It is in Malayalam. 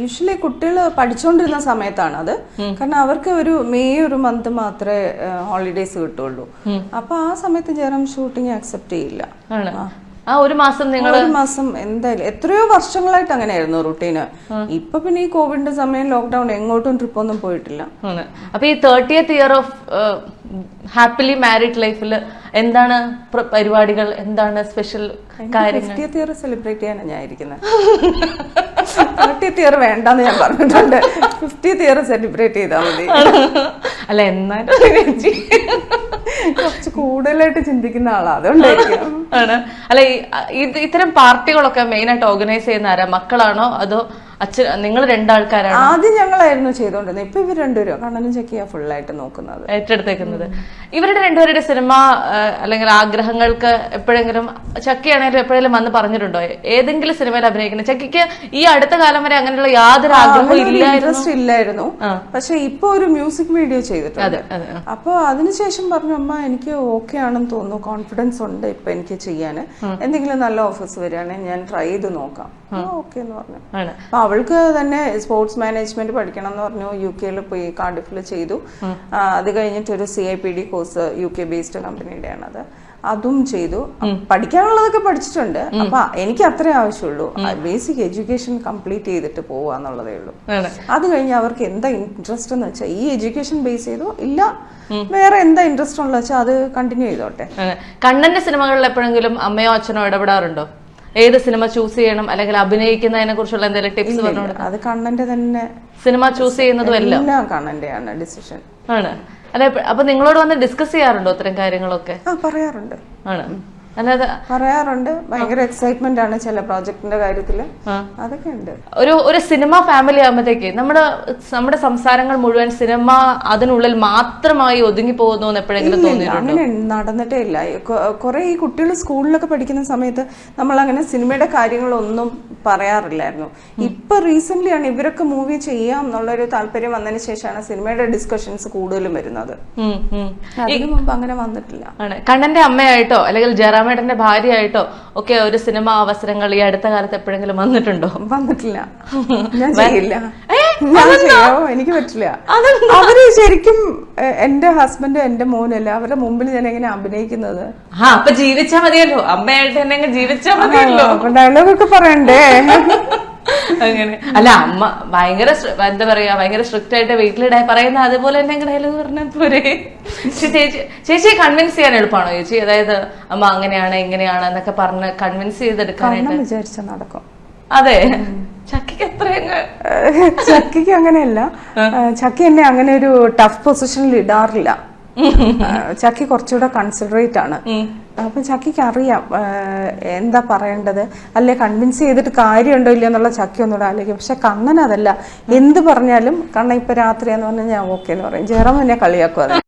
യൂഷ്വലി കുട്ടികൾ പഠിച്ചുകൊണ്ടിരുന്ന സമയത്താണ് അത്. കാരണം അവർക്ക് മെയ് ഒരു മന്ത് മാത്രമേ ഹോളിഡേസ് കിട്ടുള്ളൂ. അപ്പൊ ആ സമയത്ത് ജയറാം ഷൂട്ടിങ് അക്സെപ്റ്റ് ചെയ്യില്ല. ഒരു മാസം എന്തായാലും എത്രയോ വർഷങ്ങളായിട്ട് അങ്ങനെയായിരുന്നു റുട്ടീന്. ഇപ്പൊ പിന്നെ ഈ കോവിഡിന്റെ സമയം ലോക്ക്ഡൌൺ എങ്ങോട്ടും ട്രിപ്പ് ഒന്നും പോയിട്ടില്ല. അപ്പൊ ഈ 30th year of happily married ലൈഫിൽ എന്താണ് പരിപാടികൾ, എന്താണ് സ്പെഷ്യൽ കാര്യങ്ങൾ? 50th ഇയർ സെലിബ്രേറ്റ് ചെയ്യാനാണ് ഞാൻ ഇരിക്കുന്നത്. 30th ഇയർ വേണ്ടെന്ന് ഞാൻ പറഞ്ഞിട്ടുണ്ട്. 50th ഇയർ സെലിബ്രേറ്റ് ചെയ്താൽ മതി. അല്ല എന്നാലും കുറച്ച് കൂടുതലായിട്ട് ചിന്തിക്കുന്ന ആളാ, അതുകൊണ്ടായിരിക്കും. അല്ല ഇത്തരം പാർട്ടികളൊക്കെ മെയിൻ ആയിട്ട് ഓർഗനൈസ് ചെയ്യുന്ന ആരാ? മക്കളാണോ അതോ അച്ഛൻ? നിങ്ങൾ രണ്ടാൾക്കാരാണ്? ആദ്യം ഞങ്ങളായിരുന്നു ചെയ്തോണ്ടിരുന്നത്. ഇപ്പൊ ഇവർ രണ്ടുപേരും കണ്ണനും ചക്കിയാ ഫുള്ളായിട്ട് നോക്കുന്നത്, ഏറ്റെടുത്തേക്കുന്നത്. ഇവരുടെ രണ്ടുപേരുടെ സിനിമ അല്ലെങ്കിൽ ആഗ്രഹങ്ങൾക്ക് എപ്പോഴെങ്കിലും ചക്കിയാണെങ്കിലും എപ്പോഴെങ്കിലും വന്ന് പറഞ്ഞിട്ടുണ്ടോ ഏതെങ്കിലും സിനിമയിൽ അഭിനയിക്കുന്നത്? ചക്കിക്ക് ഈ അടുത്ത കാലം വരെ അങ്ങനെയുള്ള യാതൊരു ആഗ്രഹവും ഇൻട്രസ്റ്റ് ഇല്ലായിരുന്നു. പക്ഷെ ഇപ്പൊ ഒരു മ്യൂസിക് വീഡിയോ ചെയ്തിട്ടുണ്ട്. അപ്പൊ അതിനുശേഷം പറഞ്ഞു, അമ്മ എനിക്ക് ഓക്കെ ആണെന്ന് തോന്നുന്നു, കോൺഫിഡൻസ് ഉണ്ട് ഇപ്പൊ എനിക്ക് ചെയ്യാൻ. എന്തെങ്കിലും നല്ല ഓഫേഴ്സ് വരികയാണെങ്കിൽ ഞാൻ ട്രൈ ചെയ്ത് നോക്കാം. ഓക്കെ എന്ന് പറഞ്ഞു. അപ്പൊ അവൾക്ക് തന്നെ സ്പോർട്സ് മാനേജ്മെന്റ് പഠിക്കണം എന്ന് പറഞ്ഞു. UK പോയി കാർഡിഫിൽ ചെയ്തു. അത് കഴിഞ്ഞിട്ട് ഒരു CIPD കോഴ്സ് UK ബേസ്ഡ് കമ്പനിയുടെ ആണത്, അതും ചെയ്തു. പഠിക്കാനുള്ളതൊക്കെ പഠിച്ചിട്ടുണ്ട്. അപ്പൊ എനിക്ക് അത്രേ ആവശ്യമുള്ളൂ, ബേസിക് എഡ്യൂക്കേഷൻ കംപ്ലീറ്റ് ചെയ്തിട്ട് പോവാന്നുള്ളതേ ഉള്ളൂ. അത് കഴിഞ്ഞ് അവർക്ക് എന്താ ഇൻട്രസ്റ്റ് എന്ന് വെച്ചാൽ ഈ എഡ്യൂക്കേഷൻ ബേസ് ചെയ്തോ ഇല്ല വേറെ എന്താ ഇൻട്രസ്റ്റ് ഉള്ള വെച്ചാൽ അത് കണ്ടിന്യൂ ചെയ്തോട്ടെ. കണ്ണന്റെ സിനിമകളിൽ എപ്പോഴെങ്കിലും അമ്മയോ അച്ഛനോ ഇടപെടാറുണ്ടോ? ഏത് സിനിമ ചൂസ് ചെയ്യണം അല്ലെങ്കിൽ അഭിനയിക്കുന്നതിനെ കുറിച്ചുള്ള എന്തെങ്കിലും ടിപ്സ് പറഞ്ഞു? അത് കണ്ണന്റെ തന്നെ സിനിമ ചൂസ് ചെയ്യുന്നതും എല്ലാം കണ്ണന്റെയാണ് ഡിസിഷൻ ആണ്. അല്ല അപ്പൊ നിങ്ങളോട് വന്ന് ഡിസ്കസ് ചെയ്യാറുണ്ടോ ഇത്തരം കാര്യങ്ങളൊക്കെ? പറയാറുണ്ട്. ആണ് അല്ലാതെ പറയാറുണ്ട്. ഭയങ്കര എക്സൈറ്റ്മെന്റ് ആണ് ചില പ്രോജക്ടിന്റെ കാര്യത്തില്, അതൊക്കെ ഉണ്ട്. ഒരു സിനിമ ഫാമിലി ആകുമ്പോഴത്തേക്ക് നമ്മുടെ സംസാരങ്ങൾ മുഴുവൻ സിനിമ അതിനുള്ളിൽ മാത്രമായി ഒതുങ്ങി പോകുന്നു എന്ന് എപ്പോഴെങ്കിലും തോന്നിയിട്ടുണ്ടോ? അങ്ങനെ നടന്നിട്ടേ ഇല്ല. കുറെ ഈ കുട്ടികൾ സ്കൂളിലൊക്കെ പഠിക്കുന്ന സമയത്ത് നമ്മൾ അങ്ങനെ സിനിമയുടെ കാര്യങ്ങളൊന്നും പറയാറില്ലായിരുന്നു. ഇപ്പൊ റീസെന്റ് ആണ് ഇവരൊക്കെ മൂവി ചെയ്യാം എന്നുള്ളൊരു താല്പര്യം വന്നതിന് ശേഷമാണ് സിനിമയുടെ ഡിസ്കഷൻസ് കൂടുതലും വരുന്നത്. അതിനു മുമ്പ് അങ്ങനെ വന്നിട്ടില്ല. കണ്ണന്റെ അമ്മയായിട്ടോ അല്ലെങ്കിൽ ജയറാമേട്ടന്റെ ഭാര്യയായിട്ടോ ഒക്കെ ഒരു സിനിമ അവസരങ്ങൾ ഈ അടുത്ത കാലത്ത് എപ്പോഴെങ്കിലും വന്നിട്ടുണ്ടോ? വന്നിട്ടില്ല. ഞാൻ ചെയ്യില്ല, എനിക്ക് പറ്റില്ല. അവര് ശരിക്കും എന്റെ ഹസ്ബൻഡ് എന്റെ മോനല്ല, അവരുടെ മുമ്പിൽ ഞാൻ എങ്ങനെ അഭിനയിക്കുന്നത്? അപ്പൊ ജീവിച്ചാ മതിയല്ലോ, അമ്മയായിട്ട് തന്നെ ജീവിച്ചാ മതിയല്ലോ. ഡയലോഗൊക്കെ പറയണ്ടേ? അങ്ങനെ അല്ല, അമ്മ ഭയങ്കര എന്താ പറയാ, ഭയങ്കര സ്ട്രിക്റ്റ് ആയിട്ട് വീട്ടിലിടെ പറയുന്ന അതുപോലെ തന്നെ ഡയലോഗ് പറഞ്ഞാൽ പോരെ? ചേച്ചിയെ കൺവിൻസ് ചെയ്യാൻ എളുപ്പമാണോ ചേച്ചി? അതായത് അമ്മ അങ്ങനെയാണ് ഇങ്ങനെയാണ് എന്നൊക്കെ പറഞ്ഞ് കൺവിൻസ് ചെയ്തെടുക്കാനായിട്ട് വിചാരിച്ച നടക്കും. അതെ. ചക്കിക്ക് എത്രയങ്ങ് ചക്കിക്ക് അങ്ങനെയല്ല. ചക്കി എന്നെ അങ്ങനെ ഒരു ടഫ് പൊസിഷനിൽ ഇടാറില്ല. ചക്കി കുറച്ചുകൂടെ കൺസിഡറേറ്റ് ആണ്. അപ്പൊ ചക്കിക്ക് അറിയാം എന്താ പറയേണ്ടത്, അല്ലെ കൺവിൻസ് ചെയ്തിട്ട് കാര്യമുണ്ടോ ഇല്ല എന്നുള്ള ചക്കി ഒന്നുകൂടെ ആലോചിക്കും. പക്ഷെ കണ്ണൻ അതല്ല, എന്ത് പറഞ്ഞാലും കണ്ണ ഇപ്പൊ രാത്രിയാന്ന് പറഞ്ഞാൽ ഞാൻ ഓക്കെ എന്ന് പറയും. ജയറാം എന്നെ കളിയാക്കും.